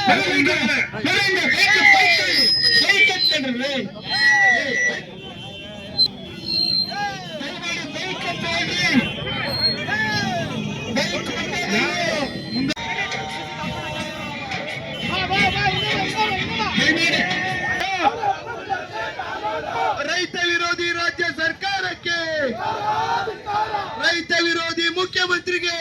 ರೈತ ವಿರೋಧಿ ರಾಜ್ಯ ಸರ್ಕಾರಕ್ಕೆ, ರೈತ ವಿರೋಧಿ ಮುಖ್ಯಮಂತ್ರಿಗೆ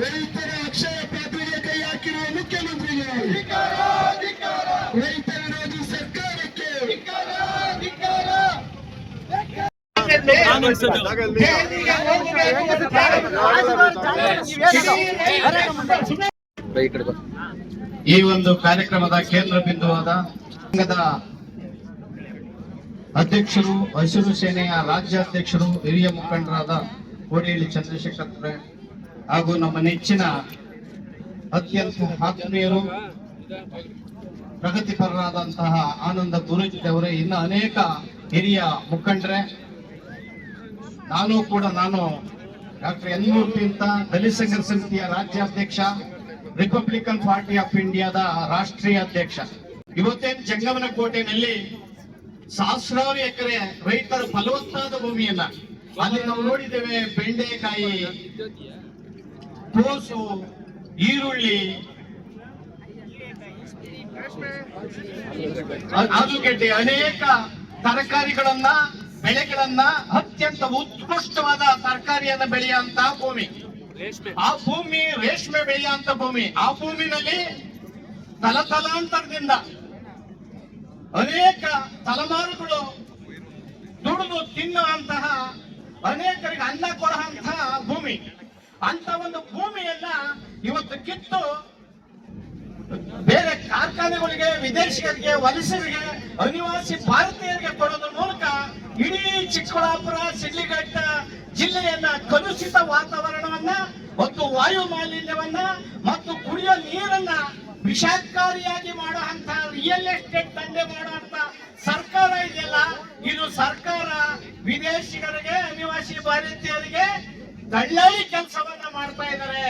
ರೈತರ ಅಕ್ಷಯ ಪಾತ್ರೆಗೆ ಕೈ ಹಾಕಿರುವ ಮುಖ್ಯಮಂತ್ರಿಗೆ, ರೈತ ವಿರೋಧಿ ಸರ್ಕಾರಕ್ಕೆ ಈ ಒಂದು ಕಾರ್ಯಕ್ರಮದ ಕೇಂದ್ರ ಬಿಂದುವಾದ ಸಂಘದ ಅಧ್ಯಕ್ಷರು, ಹಸಿರು ಸೇನೆಯ ರಾಜ್ಯಾಧ್ಯಕ್ಷರು, ಹಿರಿಯ ಮುಖಂಡರಾದ ಕೋಡಿಹಳ್ಳಿ ಚಂದ್ರಶೇಖರ್ ಹಾಗೂ ನಮ್ಮ ನೆಚ್ಚಿನ ಅತ್ಯಂತ ಆತ್ಮೀಯರು, ಪ್ರಗತಿಪರರಾದಂತಹ ಆನಂದ ಗುರೂಜಿ ಅವರೇ, ಇನ್ನು ಅನೇಕ ಹಿರಿಯ ಮುಖಂಡರೇ, ನಾನು ಡಾಕ್ಟರ್ ಎನ್ ಮೂರ್ತಿ ಅಂತ ದಲಿತ ಸಂಘರ್ಷ ಸಮಿತಿಯ ರಾಜ್ಯಾಧ್ಯಕ್ಷ, ರಿಪಬ್ಲಿಕನ್ ಪಾರ್ಟಿ ಆಫ್ ಇಂಡಿಯಾದ ರಾಷ್ಟ್ರೀಯ ಅಧ್ಯಕ್ಷ. ಇವತ್ತೇನು ಜಂಗಮನಕೋಟೆಯಲ್ಲಿ ಸಹಸ್ರಾರು ಎಕರೆ ರೈತರ ಫಲವತ್ತಾದ ಭೂಮಿಯನ್ನ ಅಲ್ಲಿ ನಾವು ನೋಡಿದ್ದೇವೆ. ಬೆಂಡೆಕಾಯಿ, ಕೋಸು, ಈರುಳ್ಳಿ, ಆಲೂಗೆಡ್ಡೆ, ಅನೇಕ ತರಕಾರಿಗಳನ್ನ, ಬೆಳೆಗಳನ್ನ, ಅತ್ಯಂತ ಉತ್ಕೃಷ್ಟವಾದ ತರಕಾರಿಯನ್ನು ಬೆಳೆಯುವಂತಹ ಭೂಮಿ. ಆ ಭೂಮಿ ರೇಷ್ಮೆ ಬೆಳೆಯುವಂತ ಭೂಮಿ. ಆ ಭೂಮಿನಲ್ಲಿ ತಲತಲಾಂತರದಿಂದ ಅನೇಕ ತಲೆಮಾರುಗಳು ದುಡಿದು ತಿನ್ನುವಂತಹ, ಅನೇಕರಿಗೆ ಅನ್ನ ಕೊಡುವಂತಹ ಭೂಮಿ. ಅಂತ ಒಂದು ಭೂಮಿಯನ್ನ ಇವತ್ತು ಕಿತ್ತು ಬೇರೆ ಕಾರ್ಖಾನೆಗಳಿಗೆ, ವಿದೇಶಿಗರಿಗೆ, ವಲಸಿಗರಿಗೆ, ಅನಿವಾಸಿ ಭಾರತೀಯರಿಗೆ ಕೊಡೋದ್ರ ಮೂಲಕ ಇಡೀ ಚಿಕ್ಕಬಳ್ಳಾಪುರ, ಶಿಡ್ಲಘಟ್ಟ ಜಿಲ್ಲೆಯನ್ನ ಕಲುಷಿತ ವಾತಾವರಣವನ್ನ ಮತ್ತು ವಾಯು ಮಾಲಿನ್ಯವನ್ನ ಮತ್ತು ಕುಡಿಯೋ ನೀರನ್ನ ವಿಷಕಾರಿಯಾಗಿ ಮಾಡುವಂತ, ರಿಯಲ್ ಎಸ್ಟೇಟ್ ದಂಧೆ ಮಾಡುವಂತ ಸರ್ಕಾರ ಇದೆಯಲ್ಲ, ಇದು ಸರ್ಕಾರ ವಿದೇಶಿಗರಿಗೆ, ಅನಿವಾಸಿ ಭಾರತೀಯರಿಗೆ ದಳ್ಳಾಳಿ ಕೆಲಸವನ್ನ ಮಾಡ್ತಾ ಇದ್ದಾರೆ.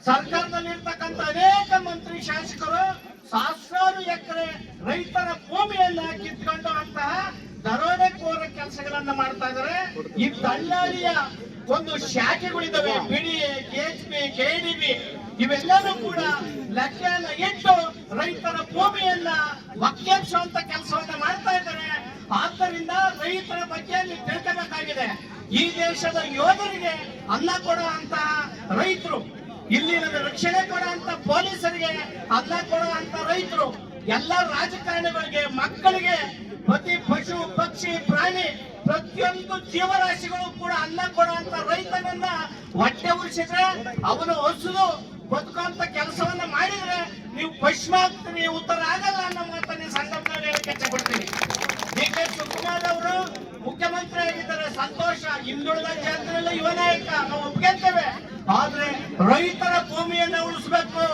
ಸರ್ಕಾರದಲ್ಲಿರ್ತಕ್ಕಂಥ ಅನೇಕ ಮಂತ್ರಿ, ಶಾಸಕರು ಸಹಸ್ರಾರು ಎಕರೆ ರೈತರ ಭೂಮಿಯನ್ನ ಕಿತ್ಕೊಂಡು ಅಂತಹ ದರೋಡೆಕೋರ ಕೆಲಸಗಳನ್ನ ಮಾಡ್ತಾ ಇದ್ದಾರೆ. ಈ ದಳ್ಳಾಳಿಯ ಒಂದು ಶಾಖೆಗಳಿದ್ದಾವೆ, ಬಿಡಿಎ, ಕೆಎಚ್ಪಿ, ಕೆಡಿಬಿ, ಇವೆಲ್ಲರೂ ಕೂಡ ಲೆಕ್ಕನ ಇಟ್ಟು ರೈತರ ಭೂಮಿಯನ್ನ ವಕ್ಕೇರಿಸುವಂತ ಕೆಲಸವನ್ನ ಮಾಡ್ತಾ ಇದ್ದಾರೆ. ಆದ್ದರಿಂದ ರೈತರ ಬಗ್ಗೆ ತಿಳ್ಕೋಬೇಕಾಗಿದೆ. ಈ ದೇಶದ ಯೋಧರಿಗೆ ಅನ್ನ ಕೊಡುವಂತಹ ರೈತರು, ಇಲ್ಲಿನ ರಕ್ಷಣೆ ಕೊಡುವಂತ ಪೊಲೀಸರಿಗೆ ಅನ್ನ ಕೊಡುವಂತ ರೈತರು, ಎಲ್ಲ ರಾಜಕಾರಣಿಗಳಿಗೆ, ಮಕ್ಕಳಿಗೆ, ಪ್ರತಿ ಪಶು, ಪಕ್ಷಿ, ಪ್ರಾಣಿ, ಪ್ರತಿಯೊಂದು ಜೀವರಾಶಿಗಳು ಕೂಡ ಅನ್ನ ಕೊಡುವಂತ ರೈತನನ್ನ ಹೊಟ್ಟೆ ಉಳಿಸಿದ್ರೆ, ಅವನು ಹಸುದು ಬದುಕುವಂತ ಕೆಲಸವನ್ನ ಮಾಡಿದ್ರೆ ನೀವು ಪಶ್ಚಿಮ ಆಗ್ತೀರಿ, ಉತ್ತರ ಆಗಲ್ಲ ಅನ್ನೋ ಮಾತನ್ನ ಸಂದರ್ಭದಲ್ಲಿ ಹೇಳಕ್ಕೆ ಇಷ್ಟಪಡ್ತೀನಿ. ಡಿ.ಕೆ. ಶಿವಕುಮಾರ್ ಅವರು ಮುಖ್ಯಮಂತ್ರಿ ಆಗಿದ್ದಾರೆ, ಸಂತೋಷ. ಹಿಂದುಳಿದ ಜಾತಿಯಲ್ಲ ಯುವ ನಾಯಕ, ನಾವು ಒಪ್ಕೊಂತೇವೆ. ಆದ್ರೆ ರೈತರ ಭೂಮಿಯನ್ನ ಉಳಿಸ್ಬೇಕು.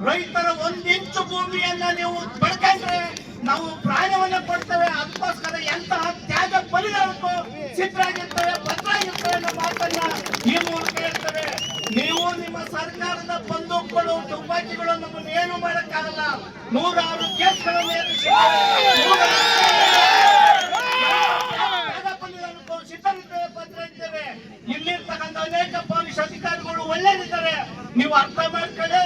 ರೈತರ 1 ಇಂಚು ಭೂಮಿಯನ್ನ ನೀವು ಪಡ್ಕೊಂಡ್ರೆ ನಾವು ಪ್ರಾಣವನ್ನ ಕೊಡ್ತೇವೆ. ಅದಕ್ಕೋಸ್ಕರ ಎಂತಹ ತ್ಯಾಗ ಬಲಿದಾನಕ್ಕೂ ಸಿದ್ಧರಾಗಿರ್ತೇವೆ, ಭದ್ರಾಗಿರ್ತೇವೆ ಅನ್ನೋ ಮಾತನ್ನ ಈ ಮೂಲಕ ಹೇಳ್ತೇವೆ. ನೀವು ನಿಮ್ಮ ಸರ್ಕಾರದ ಬಂದೂಕುಗಳು, ತುಪಾಕಿಗಳು ನಮ್ಮನ್ನು ಏನು ಮಾಡಕ್ಕಾಗಲ್ಲ. 106 ಕೇಸ್ಗಳನ್ನು ಸಿದ್ಧರಿದ್ದೇವೆ, ಭದ್ರಾಗಿದ್ದೇವೆ. ಇಲ್ಲಿರ್ತಕ್ಕಂಥ ಅನೇಕ ಪೊಲೀಸ್ ಅಧಿಕಾರಿಗಳು ಒಳ್ಳೆಯದಿದ್ದಾರೆ. ನೀವು ಅರ್ಥ ಮಾಡ್ಕೊಳ್ಳಿ.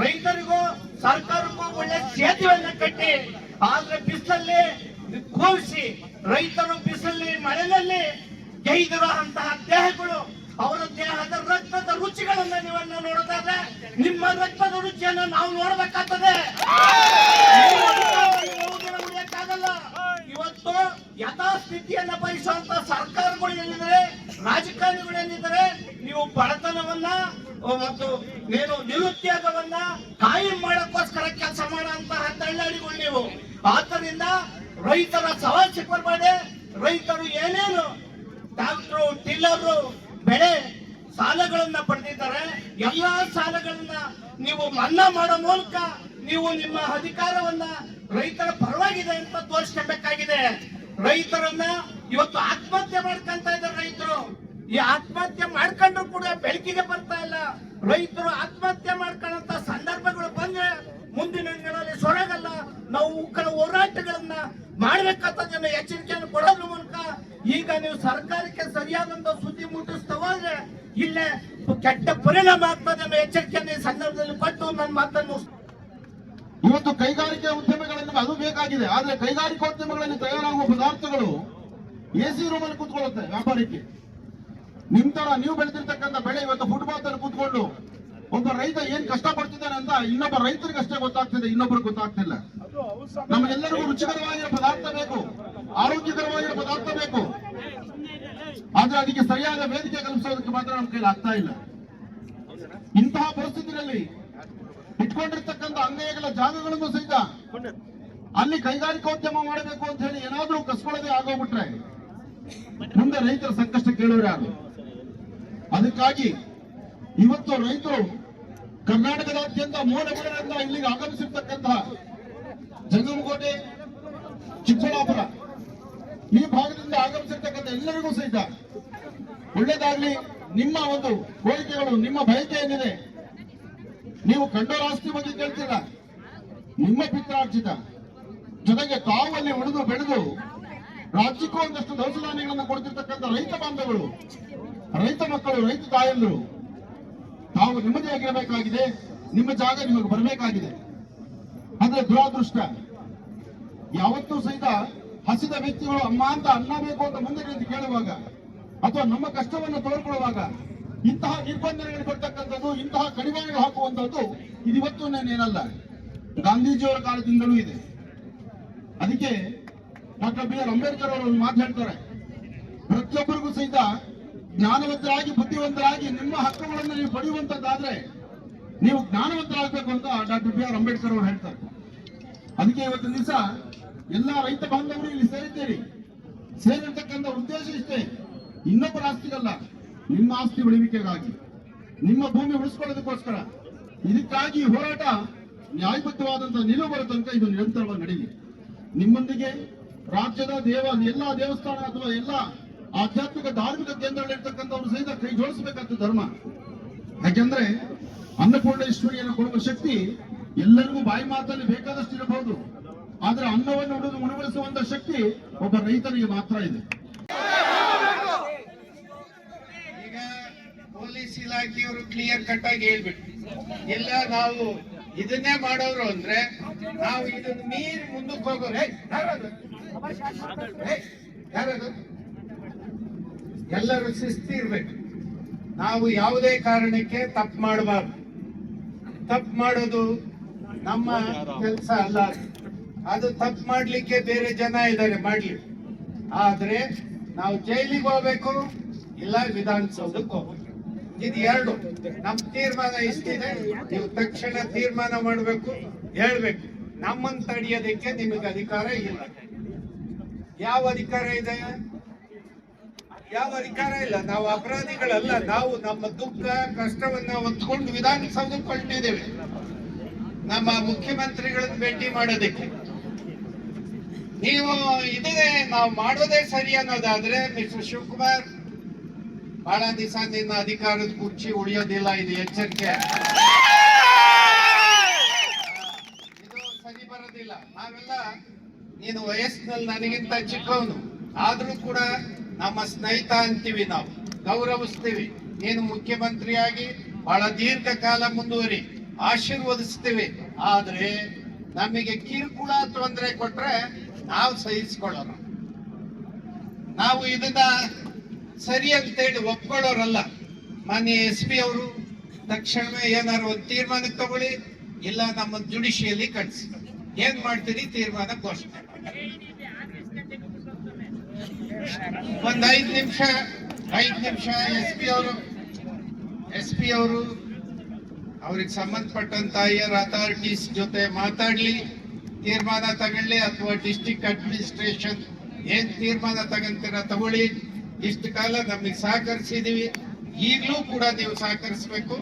ರೈತರಿಗೂ ಸರ್ಕಾರಕ್ಕೂ ಒಳ್ಳೆ ಸೇತುವೆಯನ್ನ ಕಟ್ಟಿ, ಆದ್ರೆ ಬಿಸಿಲಲ್ಲಿ ಕೂರಿಸಿ, ರೈತರು ಬಿಸಿಲಲ್ಲಿ, ಮಳೆಯಲ್ಲಿ ಗೈದಿರುವಂತಹ ದೇಹಗಳು, ಅವರ ದೇಹದ ರಕ್ತದ ರುಚಿಗಳನ್ನ ನೀವನ್ನ ನೋಡೋದಾದ್ರೆ ನಿಮ್ಮ ರಕ್ತದ ರುಚಿಯನ್ನು ನಾವು ನೋಡಬೇಕಾಗ್ತದೆ. ಉಳಿಯಕ್ಕಾಗಲ್ಲ. ಇವತ್ತು ಯಥಾಸ್ಥಿತಿಯನ್ನ ಬಯಸುವಂತ ಸರ್ಕಾರಗಳು ಏನಿದ್ದಾರೆ, ರಾಜಕಾರಣಿಗಳು ಏನಿದ್ದಾರೆ, ನೀವು ಬಡತನವನ್ನ ಮತ್ತು ನಿರುದ್ಯೋಗವನ್ನ ಕಾಯಂ ಮಾಡಕ್ಕೋಸ್ಕರ ಕೆಲಸ ಮಾಡುವಂತಹ ದಳ್ಳಾಳಿಗಳು ನೀವು. ಆದ್ದರಿಂದ ರೈತರ ಸಮಸ್ಯೆ ಬರಬೇಡಿ. ರೈತರು ಏನೇನು ಟ್ರಾಕ್ಟರ್ ಟಿಲ್ಲರು ಬೆಳೆ ಸಾಲಗಳನ್ನ ಪಡೆದಿದ್ದಾರೆ, ಎಲ್ಲಾ ಸಾಲಗಳನ್ನ ನೀವು ಮನ್ನಾ ಮಾಡೋ ಮೂಲಕ ನೀವು ನಿಮ್ಮ ಅಧಿಕಾರವನ್ನ ರೈತರ ಪರವಾಗಿದೆ ಅಂತ ತೋರಿಸ್ಕೊಬೇಕಾಗಿದೆ. ರೈತರನ್ನ ಇವತ್ತು ಆತ್ಮಹತ್ಯೆ ಮಾಡ್ಕೊಂತ ಇದ್ದಾರೆ ರೈತರು. ಈ ಆತ್ಮಹತ್ಯೆ ಮಾಡ್ಕೊಂಡ್ರು ಕೂಡ ಬೆಳಕಿಗೆ ಬರ್ತಾ ಇಲ್ಲ. ರೈತರು ಆತ್ಮಹತ್ಯೆ ಮಾಡ್ಕೊಳ್ಳಂತ ಸಂದರ್ಭಗಳು ಬಂದ್ರೆ ಮುಂದಿನ ದಿನಗಳಲ್ಲಿ ಸೊರಗಲ್ಲ. ನಾವು ಕೆಲವು ಹೋರಾಟಗಳನ್ನ ಮಾಡ್ಬೇಕಂತ ಎಚ್ಚರಿಕೆಯನ್ನು ಕೊಡೋದ್ರ ಮೂಲಕ ಈಗ ನೀವು ಸರ್ಕಾರಕ್ಕೆ ಸರಿಯಾದಂತ ಸುದ್ದಿ ಮುಟ್ಟಿಸ್ತಾ ಹೋದ್ರೆ ಇಲ್ಲೇ ಕೆಟ್ಟ ಪರಿಣಾಮ ಆಗ್ತದೆ ಅನ್ನೋ ಎಚ್ಚರಿಕೆಯನ್ನು ಈ ಸಂದರ್ಭದಲ್ಲಿ ಕೊಟ್ಟು ನನ್ನ ಮಾತನ್ನು ಇವತ್ತು ಕೈಗಾರಿಕೆ ಉದ್ಯಮಗಳಲ್ಲಿ ಅದು ಬೇಕಾಗಿದೆ. ಆದ್ರೆ ಕೈಗಾರಿಕೋದ್ಯಮಗಳಲ್ಲಿ ತಯಾರಾಗುವ ಪದಾರ್ಥಗಳು ಎಸಿ ರೂಮಲ್ಲಿ ಕೂತ್ಕೊಳ್ಳುತ್ತೆ ವ್ಯಾಪಾರಕ್ಕೆ. ನಿಮ್ ತರ ನೀವು ಬೆಳೆದಿರ್ತಕ್ಕಂಥ ಬೆಳೆ ಇವತ್ತು ಫುಟ್ಪಾತ್ ಅಲ್ಲಿ ಕೂತ್ಕೊಂಡು ಒಬ್ಬ ರೈತ ಏನ್ ಕಷ್ಟ ಪಡ್ತಿದ್ದಾನೆ ಅಂತ ಇನ್ನೊಬ್ಬ ರೈತರಿಗೆ ಅಷ್ಟೇ ಗೊತ್ತಾಗ್ತಿದೆ, ಇನ್ನೊಬ್ಬರಿಗೆ ಗೊತ್ತಾಗ್ತಿಲ್ಲ. ನಮಗೆಲ್ಲರಿಗೂ ರುಚಿಕರವಾಗಿರೋ ಪದಾರ್ಥ ಬೇಕು, ಆರೋಗ್ಯಕರವಾಗಿರೋ ಪದಾರ್ಥ ಬೇಕು. ಆದ್ರೆ ಅದಕ್ಕೆ ಸರಿಯಾದ ವೇದಿಕೆ ಕಲ್ಪಿಸೋದಕ್ಕೆ ಮಾತ್ರ ನಮ್ಮ ಕೈಲಿ ಆಗ್ತಾ ಇಲ್ಲ. ಇಂತಹ ಪರಿಸ್ಥಿತಿಯಲ್ಲಿ ಇಟ್ಕೊಂಡಿರ್ತಕ್ಕಂಥ ಅಂಗೈಗಳ ಜಾಗಗಳನ್ನು ಸಹಿತ ಅಲ್ಲಿ ಕೈಗಾರಿಕೋದ್ಯಮ ಮಾಡಬೇಕು ಅಂತ ಹೇಳಿ ಏನಾದ್ರೂ ಕಸ್ಕೊಳ್ಳದೆ ಆಗೋಗ್ಬಿಟ್ರೆ ಮುಂದೆ ರೈತರ ಸಂಕಷ್ಟ ಕೇಳೋರು ಯಾರು? ಅದಕ್ಕಾಗಿ ಇವತ್ತು ರೈತರು ಕರ್ನಾಟಕದಾದ್ಯಂತ ಮೂಲಗಳಿಂದ ಇಲ್ಲಿಗೆ ಆಗಮಿಸಿರ್ತಕ್ಕಂತಹ ಜಂಗಮಕೋಟೆ, ಚಿಕ್ಕಬಳ್ಳಾಪುರ ಈ ಭಾಗದಿಂದ ಆಗಮಿಸಿರ್ತಕ್ಕಂಥ ಎಲ್ಲರಿಗೂ ಸಹಿತ ಒಳ್ಳೇದಾಗ್ಲಿ. ನಿಮ್ಮ ಒಂದು ಕೋರಿಕೆಗಳು, ನಿಮ್ಮ ಬಯಕೆ ಏನಿದೆ, ನೀವು ಕಂಡೋರ ಆಸ್ತಿ ಬಗ್ಗೆ ಕೇಳ್ತಿಲ್ಲ, ನಿಮ್ಮ ಪಿತ್ರಾರ್ಜಿತ ಜೊತೆಗೆ ತಾವು ಅಲ್ಲಿ ಉಳಿದು ಬೆಳೆದು ರಾಜ್ಯಕ್ಕೂ ಒಂದಷ್ಟು ದವಸ ಧಾನ್ಯಗಳನ್ನು ಕೊಡ್ತಿರ್ತಕ್ಕಂಥ ರೈತ ಬಾಂಧವರು, ರೈತ ಮಕ್ಕಳು, ರೈತ ತಾಯಂದರು ತಾವು ನೆಮ್ಮದಿಯಾಗಿರಬೇಕಾಗಿದೆ. ನಿಮ್ಮ ಜಾಗ ನಿಮಗೆ ಬರಬೇಕಾಗಿದೆ. ಆದ್ರೆ ದುರಾದೃಷ್ಟ ಯಾವತ್ತೂ ಸಹಿತ ಹಸಿದ ವ್ಯಕ್ತಿಗಳು ಅಮ್ಮ ಅಂತ ಅನ್ನ ಬೇಕು ಅಂತ ಮುಂದೆ ನಿಂತು ಕೇಳುವಾಗ ಅಥವಾ ನಮ್ಮ ಕಷ್ಟವನ್ನು ತೋರ್ಕೊಳ್ಳುವಾಗ ಇಂತಹ ನಿರ್ಬಂಧನೆಗಳು ಬರ್ತಕ್ಕಂಥದ್ದು, ಇಂತಹ ಕಡಿವಾಣ ಹಾಕುವಂತದ್ದು ಇದಿವತ್ತು ನಾನೇನಲ್ಲ, ಗಾಂಧೀಜಿಯವರ ಕಾಲದಿಂದಲೂ ಇದೆ. ಅದಕ್ಕೆ ಡಾಕ್ಟರ್ ಬಿ ಆರ್ ಅಂಬೇಡ್ಕರ್ ಅವರು ಒಂದು ಮಾತು ಹೇಳ್ತಾರೆ, ಪ್ರತಿಯೊಬ್ಬರಿಗೂ ಸಹಿತ ಜ್ಞಾನವಂತರಾಗಿ ಬುದ್ಧಿವಂತರಾಗಿ ನಿಮ್ಮ ಹಕ್ಕುಗಳನ್ನು ನೀವು ಪಡೆಯುವಂತದ್ದಾದ್ರೆ ನೀವು ಜ್ಞಾನವಂತರಾಗಬೇಕು ಅಂತ ಡಾಕ್ಟರ್ ಬಿ ಆರ್ ಅಂಬೇಡ್ಕರ್ ಅವರು ಹೇಳ್ತಾರೆ. ಅದಕ್ಕೆ ಇವತ್ತಿನ ದಿವಸ ಎಲ್ಲಾ ರೈತ ಬಾಂಧವರು ಇಲ್ಲಿ ಸೇರಿದ್ದೀರಿ. ಸೇರಿರ್ತಕ್ಕಂಥ ಉದ್ದೇಶ ಇಷ್ಟೇ, ಇನ್ನೊಬ್ಬರ ಆಸ್ತಿಗಲ್ಲ, ನಿಮ್ಮ ಆಸ್ತಿ ಉಳಿವಿಕೆಗಾಗಿ, ನಿಮ್ಮ ಭೂಮಿ ಉಳಿಸ್ಕೊಳ್ಳೋದಕ್ಕೋಸ್ಕರ. ಇದಕ್ಕಾಗಿ ಹೋರಾಟ ನ್ಯಾಯಬದ್ಧವಾದಂತಹ ನಿಲುವು ಬರೋ ತನಕ ಇದು ನಿರಂತರವಾಗಿ ನಡೆಯಲಿ. ನಿಮ್ಮೊಂದಿಗೆ ರಾಜ್ಯದ ಎಲ್ಲಾ ದೇವಸ್ಥಾನ ಅಥವಾ ಎಲ್ಲಾ ಆಧ್ಯಾತ್ಮಿಕ ಧಾರ್ಮಿಕ ಕೇಂದ್ರಗಳಿರ್ತಕ್ಕಂಥವ್ರು ಸಹಿತ ಕೈ ಜೋಡಿಸಬೇಕಾದ ಧರ್ಮ. ಯಾಕೆಂದ್ರೆ ಅನ್ನಪೂರ್ಣೇಶ್ವರಿಯನ್ನು ಕೊಡುವ ಶಕ್ತಿ ಎಲ್ಲರಿಗೂ ಬಾಯಿ ಮಾತಲ್ಲಿ ಬೇಕಾದಷ್ಟು ಇರಬಹುದು, ಆದ್ರೆ ಅನ್ನವನ್ನು ಉಣಬಡಿಸುವಂತ ಶಕ್ತಿ ಒಬ್ಬ ರೈತನಿಗೆ ಮಾತ್ರ ಇದೆ. ಈಗ ಪೊಲೀಸ್ ಇಲಾಖೆಯವರು ಕ್ಲಿಯರ್ ಕಟ್ ಆಗಿ ಹೇಳ್ಬಿಟ್ಟು ಇಲ್ಲ ನಾವು ಇದನ್ನೇ ಮಾಡೋರು ಅಂದ್ರೆ ನಾವು ಇದನ್ನ ಮೀರಿ ಮುಂದಕ್ಕೆ ಹೋಗೋರು. ಯಾರದು? ಎಲ್ಲರೂ ಶಿಸ್ತಿರ್ಬೇಕು. ನಾವು ಯಾವುದೇ ಕಾರಣಕ್ಕೆ ತಪ್ಪು ಮಾಡಬಾರ್ದು. ತಪ್ಪು ಮಾಡೋದು ನಮ್ಮ ಕೆಲಸ ಅಲ್ಲ. ಅದು ತಪ್ಪು ಮಾಡ್ಲಿಕ್ಕೆ ಬೇರೆ ಜನ ಇದ್ದಾರೆ ಮಾಡ್ಲಿ. ಆದ್ರೆ ನಾವು ಜೈಲಿಗೆ ಹೋಗ್ಬೇಕು, ಇಲ್ಲ ವಿಧಾನಸೌಧಕ್ಕೆ ಹೋಗ್ಬೇಕು. ಇದು ಎರಡು. ನಮ್ ತೀರ್ಮಾನ ಇಷ್ಟಿದೆ, ನೀವು ತಕ್ಷಣ ತೀರ್ಮಾನ ಮಾಡಬೇಕು, ಹೇಳ್ಬೇಕು. ನಮ್ಮನ್ನು ತಡೆಯೋದಕ್ಕೆ ನಿಮಗೆ ಅಧಿಕಾರ ಇಲ್ಲ. ಯಾವ ಅಧಿಕಾರ ಇದೆ? ಯಾವ ಅಧಿಕಾರ ಇಲ್ಲ. ನಾವು ಅಪರಾಧಿಗಳಲ್ಲ. ನಾವು ನಮ್ಮ ದುಃಖ ಕಷ್ಟವನ್ನ ಹೊತ್ಕೊಂಡು ವಿಧಾನಸೌಧಕ್ಕೆ ಹೊರಟಿದ್ದೇವೆ ನಮ್ಮ ಮುಖ್ಯಮಂತ್ರಿಗಳನ್ನ ಭೇಟಿ ಮಾಡೋದಕ್ಕೆ. ನೀವು ಇದೇ ನಾವು ಮಾಡೋದೇ ಸರಿ ಅನ್ನೋದಾದ್ರೆ ಮಿಸ್ಟರ್ ಶಿವಕುಮಾರ್, ಬಹಳ ದಿವಸ ನಿನ್ನ ಅಧಿಕಾರದ ಕುರ್ಚಿ ಉಳಿಯೋದಿಲ್ಲ, ಇದು ಎಚ್ಚರಿಕೆ. ಇದು ಸರಿ ಬರೋದಿಲ್ಲ. ನಾವೆಲ್ಲ, ನೀನು ವಯಸ್ಸಿನಲ್ಲಿ ನನಗಿಂತ ಚಿಕ್ಕವನು, ಆದ್ರೂ ಕೂಡ ನಮ್ಮ ಸ್ನೇಹಿತ ಅಂತೀವಿ, ನಾವು ಗೌರವಿಸ್ತೀವಿ. ನೀನು ಮುಖ್ಯಮಂತ್ರಿಯಾಗಿ ಬಹಳ ದೀರ್ಘಕಾಲ ಮುಂದುವರಿ, ಆಶೀರ್ವದಿಸ್ತೀವಿ. ಆದ್ರೆ ನಮಗೆ ಕಿರುಕುಳ ತೊಂದರೆ ಕೊಟ್ರೆ ನಾವು ಸಹಿಸ್ಕೊಳ್ಳೋಣ. ನಾವು ಇದನ್ನ ಸರಿ ಅಂತೇಳಿ ಒಪ್ಕೊಳ್ಳೋರಲ್ಲ. ಮಾನ್ಯ SP ಅವರು ತಕ್ಷಣವೇ ಏನಾದ್ರು ಒಂದು ತೀರ್ಮಾನಕ್ಕೆ ತಗೊಳ್ಳಿ, ಇಲ್ಲ ನಮ್ಮ ಜುಡಿಷಿಯಲಿ ಕಳಿಸಿ. ಏನ್ ಮಾಡ್ತೀರಿ ತೀರ್ಮಾನ ಘೋಷಣೆ. ಒಂದ್ 5 ನಿಮಿಷ SP ಅವರು ಅವ್ರಿಗೆ ಸಂಬಂಧಪಟ್ಟಂತ ಹೈಯರ್ ಅಥಾರಿಟೀಸ್ ಜೊತೆ ಮಾತಾಡ್ಲಿ. ತೀರ್ಮಾನ ತಗೊಳ್ಳಿ ಅಥವಾ ಡಿಸ್ಟ್ರಿಕ್ಟ್ ಅಡ್ಮಿನಿಸ್ಟ್ರೇಷನ್ ಏನ್ ತೀರ್ಮಾನ ತಗೊಂತೀರ ತಗೊಳ್ಳಿ. ಇಷ್ಟು ಕಾಲ ನಮಗೆ ಸಹಕರಿಸಿದೀವಿ, ಈಗಲೂ ಕೂಡ ನೀವು ಸಹಕರಿಸಬೇಕು.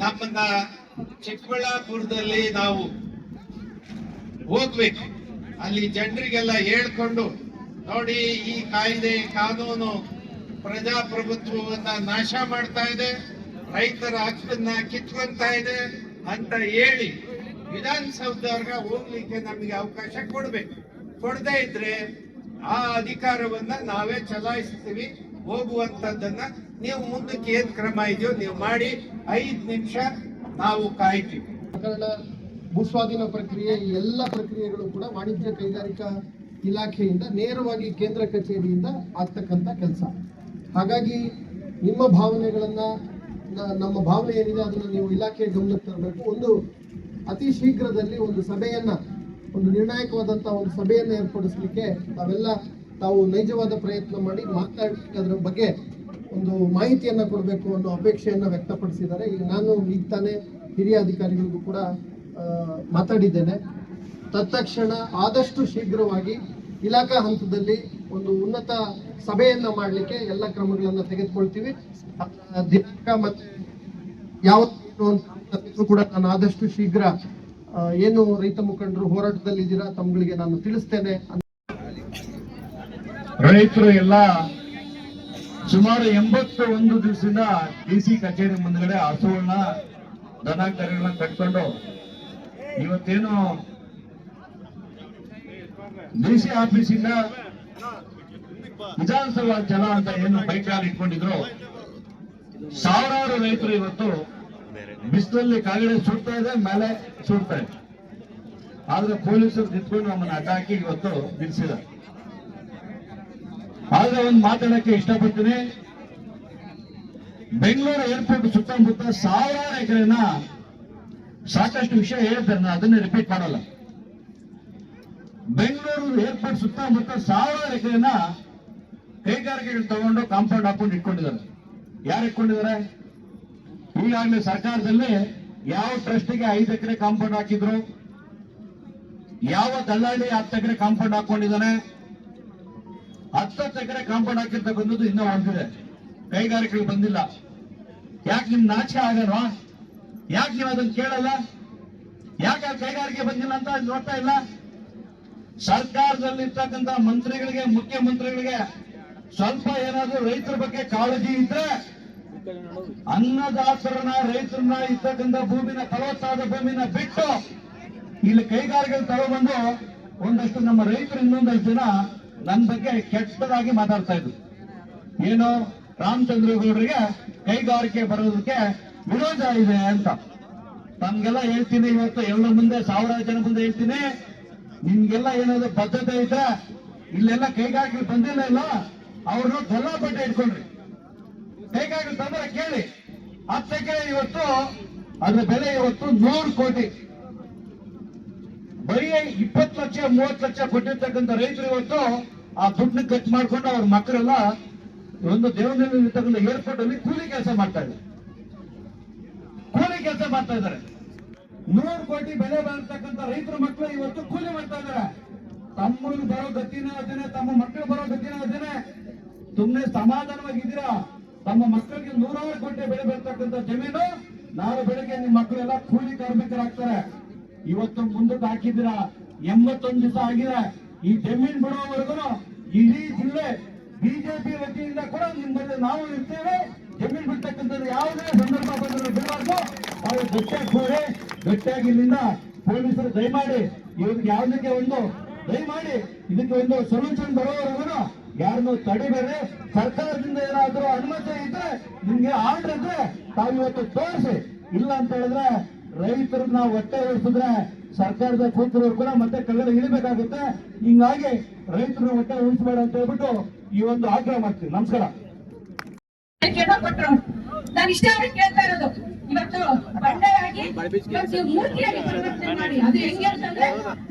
ನಮ್ಮನ್ನ ಚಿಕ್ಕಬಳ್ಳಾಪುರದಲ್ಲಿ ನಾವು ಹೋಗ್ಬೇಕು, ಅಲ್ಲಿ ಜನರಿಗೆಲ್ಲ ಹೇಳ್ಕೊಂಡು ನೋಡಿ ಈ ಕಾಯ್ದೆ ಕಾನೂನು ಪ್ರಜಾಪ್ರಭುತ್ವವನ್ನ ನಾಶ ಮಾಡ್ತಾ ಇದೆ, ರೈತರ ಹಕ್ಕನ್ನ ಕಿತ್ಕೊಂತಾ ಇದೆ ಅಂತ ಹೇಳಿ ವಿಧಾನಸೌಧವರೆಗೆ ಹೋಗ್ಲಿಕ್ಕೆ ನಮಗೆ ಅವಕಾಶ ಕೊಡ್ಬೇಕು. ಕೊಡದೇ ಇದ್ರೆ ಆ ಅಧಿಕಾರವನ್ನ ನಾವೇ ಚಲಾಯಿಸ್ತೀವಿ. ಹೋಗುವಂತದ್ದನ್ನ ನೀವು ಮುಂದಕ್ಕೆ ಏನ್ ಕ್ರಮ ಇದೆಯೋ ನೀವು ಮಾಡಿ. 5 ನಿಮಿಷ ನಾವು ಕಾಯ್ತೀವಿ. ಪ್ರಕರಣ ಭೂಸ್ವಾಧೀನ ಪ್ರಕ್ರಿಯೆ, ಈ ಎಲ್ಲ ಪ್ರಕ್ರಿಯೆಗಳು ಕೂಡ ವಾಣಿಜ್ಯ ಕೈಗಾರಿಕಾ ಇಲಾಖೆಯಿಂದ ನೇರವಾಗಿ ಕೇಂದ್ರ ಕಚೇರಿಯಿಂದ ಆಗ್ತಕ್ಕಂಥ ಕೆಲಸ. ಹಾಗಾಗಿ ನಿಮ್ಮ ಭಾವನೆಗಳನ್ನ, ನಮ್ಮ ಭಾವನೆ ಏನಿದೆ ಅದನ್ನು ನೀವು ಇಲಾಖೆ ಗಮನಕ್ಕೆ ತರಬೇಕು. ಒಂದು ಅತಿ ಶೀಘ್ರದಲ್ಲಿ ಒಂದು ಸಭೆಯನ್ನ, ಒಂದು ನಿರ್ಣಾಯಕವಾದಂತಹ ಒಂದು ಸಭೆಯನ್ನು ಏರ್ಪಡಿಸಲಿಕ್ಕೆ ತಾವು ನೈಜವಾದ ಪ್ರಯತ್ನ ಮಾಡಿ ಮಾತಾಡಿ ಅದರ ಬಗ್ಗೆ ಒಂದು ಮಾಹಿತಿಯನ್ನ ಕೊಡಬೇಕು ಅನ್ನೋ ಅಪೇಕ್ಷೆಯನ್ನ ವ್ಯಕ್ತಪಡಿಸಿದ್ದಾರೆ. ನಾನು ಈಗ ತಾನೇ ಹಿರಿಯ ಅಧಿಕಾರಿಗಳಿಗೂ ಕೂಡ ಮಾತಾಡಿದ್ದೇನೆ. ತತ್ಕ್ಷಣ ಆದಷ್ಟು ಶೀಘ್ರವಾಗಿ ಇಲಾಖಾ ಹಂತದಲ್ಲಿ ಒಂದು ಉನ್ನತ ಸಭೆಯನ್ನ ಮಾಡಲಿಕ್ಕೆ ಎಲ್ಲ ಕ್ರಮಗಳನ್ನು ತೆಗೆದುಕೊಳ್ತೀವಿ. ದಿನಾಂಕ ಮತ್ತೆ ಯಾವತ್ತು ಅಂತ ಕೂಡ ನಾನು ಆದಷ್ಟು ಶೀಘ್ರ ಏನು ರೈತ ಮುಖಂಡರು ಹೋರಾಟದಲ್ಲಿ ಇದ್ದೀರಾ ತಮ್ಗಳಿಗೆ ನಾನು ತಿಳಿಸ್ತೇನೆ. ರೈತರು ಎಲ್ಲ ಸುಮಾರು 81 ದಿವಸದಿಂದ ಡಿಸಿ ಕಚೇರಿ ಮುಂದ್ಗಡೆ ಹಸುಗಳನ್ನ ದನ ಕರುಗಳನ್ನ ಕಟ್ಕೊಂಡು ಇವತ್ತೇನು ಡಿಸಿ ಆಫೀಸಿಂದ ವಿಧಾನಸಭಾ ಜನ ಅಂತ ಏನು ಬೈಕ್ ಇಟ್ಕೊಂಡಿದ್ರು, ಸಾವಿರಾರು ರೈತರು ಇವತ್ತು ಬಿಸಿಲಲ್ಲಿ ಕಾಗಡೆ ಸುಡ್ತಾ ಇದೆ, ಮೇಲೆ ಸುಡ್ತಾ ಇದೆ. ಆದ್ರೆ ಪೊಲೀಸರು ನಿಂತ್ಕೊಂಡು ನಮ್ಮನ್ನ ಅಡ್ಡಾಕಿ ಇವತ್ತು ನಿಲ್ಸಿದ್ದಾರೆ. ಆದ್ರೆ ಒಂದು ಮಾತಾಡಕ್ಕೆ ಇಷ್ಟಪಡ್ತೀನಿ, ಬೆಂಗಳೂರು ಏರ್ಪೋರ್ಟ್ ಸುತ್ತಮುತ್ತ ಸಾವಿರಾರು ಎಕರೆನ ಸಾಕಷ್ಟು ವಿಷಯ ಹೇಳ್ತಾರೆ, ನಾನು ಅದನ್ನೇ ರಿಪೀಟ್ ಮಾಡಲ್ಲ. ಬೆಂಗಳೂರು ಏರ್ಪೋರ್ಟ್ ಸುತ್ತಮುತ್ತ ಸಾವಿರಾರು ಎಕರೆನ ಕೈಗಾರಿಕೆಗಳು ತಗೊಂಡು ಕಾಂಪೌಂಡ್ ಹಾಕೊಂಡು ಇಟ್ಕೊಂಡಿದ್ದಾರೆ. ಯಾರು ಇಟ್ಕೊಂಡಿದ್ದಾರೆ? ಈಗಾಗಲೇ ಸರ್ಕಾರದಲ್ಲಿ ಯಾವ ಟ್ರಸ್ಟಿಗೆ 5 ಎಕರೆ ಕಾಂಪೌಂಡ್ ಹಾಕಿದ್ರು, ಯಾವ ದಲ್ಲಾಳಿ 10 ಎಕರೆ ಕಾಂಪೌಂಡ್ ಹಾಕೊಂಡಿದ್ದಾನೆ, 10 ಎಕರೆ ಕಾಂಪೌಂಡ್ ಹಾಕಿರ್ತಕ್ಕಂಥದ್ದು ಇನ್ನೂ ಹೊಂದಿದೆ, ಕೈಗಾರಿಕೆಗಳು ಬಂದಿಲ್ಲ. ಯಾಕೆ ನಿಮ್ ನಾಚೆ ಆಗಲ್ವಾ? ಯಾಕೆ ನೀವು ಅದನ್ನ ಕೇಳಲ್ಲ? ಯಾಕೆ ಕೈಗಾರಿಕೆ ಬಂದಿಲ್ಲ ಅಂತ ನೋಡ್ತಾ ಇಲ್ಲ? ಸರ್ಕಾರದಲ್ಲಿ ಇರ್ತಕ್ಕಂಥ ಮಂತ್ರಿಗಳಿಗೆ, ಮುಖ್ಯಮಂತ್ರಿಗಳಿಗೆ ಸ್ವಲ್ಪ ಏನಾದ್ರೂ ರೈತರ ಬಗ್ಗೆ ಕಾಳಜಿ ಇದ್ರೆ ಅನ್ನದಾತರನ್ನ, ರೈತರನ್ನ, ಇರ್ತಕ್ಕಂಥ ಭೂಮಿನ, ಫಲವತ್ತಾದ ಭೂಮಿನ ಬಿಟ್ಟು ಇಲ್ಲಿ ಕೈಗಾರಿಕೆಗಳು ತಗೊಬಂದು ಒಂದಷ್ಟು ನಮ್ಮ ರೈತರು ಇನ್ನೊಂದಷ್ಟು ಜನ ನನ್ನ ಬಗ್ಗೆ ಕೆಟ್ಟದಾಗಿ ಮಾತಾಡ್ತಾ ಇದ್ರು. ಏನು, ರಾಮಚಂದ್ರಗೌಡರಿಗೆ ಕೈಗಾರಿಕೆ ಬರೋದಕ್ಕೆ ವಿರೋಧ ಇದೆ ಅಂತ. ತಮ್ಗೆಲ್ಲ ಹೇಳ್ತೀನಿ, ಇವತ್ತು ಎಲ್ಲರ ಮುಂದೆ, ಸಾವಿರಾರು ಜನ ಮುಂದೆ ಹೇಳ್ತೀನಿ, ನಿಮ್ಗೆಲ್ಲ ಏನಾದ್ರು ಬದ್ಧತೆ ಇದ್ರೆ ಇಲ್ಲೆಲ್ಲ ಕೈಗಾರಿಕೆ ಬಂದಿಲ್ಲ ಇಲ್ಲ, ಅವ್ರನ್ನ ಗಲ್ಲಾಪಟ್ಟೆ ಇಟ್ಕೊಂಡ್ರಿ. ಕೈಗಾರಿಕೆ ತಂದ್ರೆ ಕೇಳಿ, 10 ಎಕರೆ ಇವತ್ತು ಅದ್ರ ಬೆಲೆ ಇವತ್ತು 100 ಕೋಟಿ. ಬರೀ 20 ಲಕ್ಷ 30 ಲಕ್ಷ ಕೊಟ್ಟಿರ್ತಕ್ಕಂಥ ರೈತರು ಇವತ್ತು ಆ ದುಡ್ಡನ್ನ ಖರ್ಚು ಮಾಡ್ಕೊಂಡು ಅವ್ರ ಮಕ್ಕಳೆಲ್ಲ ಒಂದು ದೇವನಲ್ಲಿ ಇರ್ತಕ್ಕಂಥ ಏರ್ಪೋರ್ಟ್ ಅಲ್ಲಿ ಕೂಲಿ ಕೆಲಸ ಮಾಡ್ತಾ ಇದ್ದಾರೆ. 100 ಕೋಟಿ ಬೆಲೆ ಬರ್ತಕ್ಕಂಥ ರೈತರ ಮಕ್ಕಳು ಇವತ್ತು ಕೂಲಿ ಮಾಡ್ತಾ ಇದ್ದಾರೆ. ತಮ್ಮನಿಗೆ ಬರೋ ಗತಿನೇ ಅದೇನೆ, ತಮ್ಮ ಮಕ್ಕಳು ಬರೋ ಗತಿನೇ ಅದೇನೆ. ಸುಮ್ಮನೆ ಸಮಾಧಾನವಾಗಿದ್ದೀರಾ? ತಮ್ಮ ಮಕ್ಕಳಿಗೆ 100 ಕೋಟಿ ಬೆಲೆ ಬರ್ತಕ್ಕಂಥ ಜಮೀನು ನಾಳೆ ಬೆಳಗ್ಗೆ ನಿಮ್ಮ ಮಕ್ಕಳೆಲ್ಲ ಕೂಲಿ ಕಾರ್ಮಿಕರಾಗ್ತಾರೆ. ಇವತ್ತು ಮುಂದಕ್ಕೆ ಹಾಕಿದ್ದೀರಾ, 81 ದಿವಸ ಆಗಿದೆ. ಈ ಜಮೀನ್ ಬಿಡುವವರೆಗೂ ಇಡೀ ಜಿಲ್ಲೆ ಬಿಜೆಪಿ ವತಿಯಿಂದ ಕೂಡ ನಿಮ್ಮಲ್ಲಿ ನಾವು ಇರ್ತೇವೆ. ಜಮೀನ್ ಬಿಡ್ತಕ್ಕಂಥದ್ದು ಯಾವುದೇ ಸಂದರ್ಭ ಬಂದರೂ ಬಿಡಬಾರ್ದು. ನಾವು ಗಟ್ಟಿಯಾಗಿ ಇಲ್ಲಿಂದ ಪೊಲೀಸರು ದಯಮಾಡಿ ಇವ್ರಿಗೆ ಯಾವುದಕ್ಕೆ ಒಂದು ದಯಮಾಡಿ ಇದಕ್ಕೆ ಒಂದು ಸೊಲ್ಯೂಷನ್ ಬರೋವರೆಗೂ ಯಾರನ್ನು ತಡಿಬೇಡಿ. ಸರ್ಕಾರದಿಂದ ಏನಾದರೂ ಅನುಮತಿ ಇದ್ರೆ, ನಿಮ್ಗೆ ಆರ್ಡರ್ ಇದ್ರೆ ತಾವು ಇವತ್ತು ತೋರಿಸಿ. ಇಲ್ಲ ಅಂತ ಹೇಳಿದ್ರೆ ರೈತರನ್ನ ಹೊಟ್ಟೆ ಉಳಿಸಿದ್ರೆ ಸರ್ಕಾರದ ಕೂತರು ಕೂಡ ಮತ್ತೆ ಕೆಳಗಡೆ ಇಳಿಬೇಕಾಗುತ್ತೆ. ಹಿಂಗಾಗಿ ರೈತರನ್ನ ಹೊಟ್ಟೆ ಉಳಿಸಬೇಡ ಅಂತ ಹೇಳ್ಬಿಟ್ಟು ಈ ಒಂದು ಆಗ್ರಹ ಮಾಡ್ತೀವಿ. ನಮಸ್ಕಾರ. ನಾನು ಇಷ್ಟ ಕೇಳ್ತಾ ಇರೋದು, ಇವತ್ತು ಬಂಡೆಯಾಗಿ ಇವತ್ತು ಮೂರ್ತಿಯಾಗಿ ಪರಿವರ್ತನೆ ಮಾಡಿ, ಅದು ಹೆಂಗೆ ಅಂತಂದ್ರೆ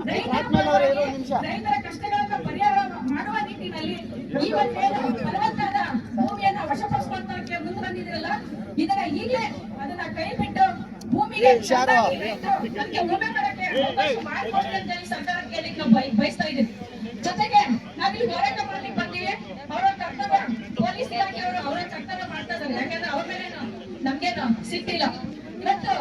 ರೈತರ ಕಷ್ಟಗಳನ್ನ ಪರಿಹಾರ ಮಾಡುವ ನಿಟ್ಟಿನಲ್ಲಿ ಇವತ್ತೇನು ಫಲವತ್ತಾದ ಭೂಮಿಯನ್ನ ವಶಪಡಿಸುವಂತಕ್ಕೆ ಮುಂದೆ ಬಂದಿದ್ರಲ್ಲ, ಇದನ್ನ ಈಗಲೇ ಅದನ್ನ ಕೈ ಬಿಟ್ಟು ಭೂಮಿ ನಮಗೆ ಚೆನ್ನಾಗಿ ನಮ್ಗೆ ಉಳುಮೆ ಮಾಡಕ್ಕೆ ಅವಕಾಶ ಮಾಡ್ಕೊಡ್ಲಿ ಅಂತ ಹೇಳಿ ಸರ್ಕಾರ ಕೇಳಿಕ್ ನಾವು ಬಯಸ್ತಾ ಇದೀವಿ. ಜೊತೆಗೆ ನಾವಿಲ್ಲಿ ಹೋರಾಟ ಮಾಡ್ಲಿಕ್ಕೆ ಬಂದಿವಿ. ಅವರ ಕರ್ತವ್ಯ ಪೊಲೀಸ್ ಇಲಾಖೆಯವರು ಅವರ ಕರ್ತವ್ಯ ಮಾಡ್ತಾ ಇದ್ದಾರೆ. ಯಾಕಂದ್ರೆ ಅವ್ರ ಮೇಲೆ ನಮ್ಗೇನು ಸಿಟ್ಟಿಲ್ಲ. ಇವತ್ತು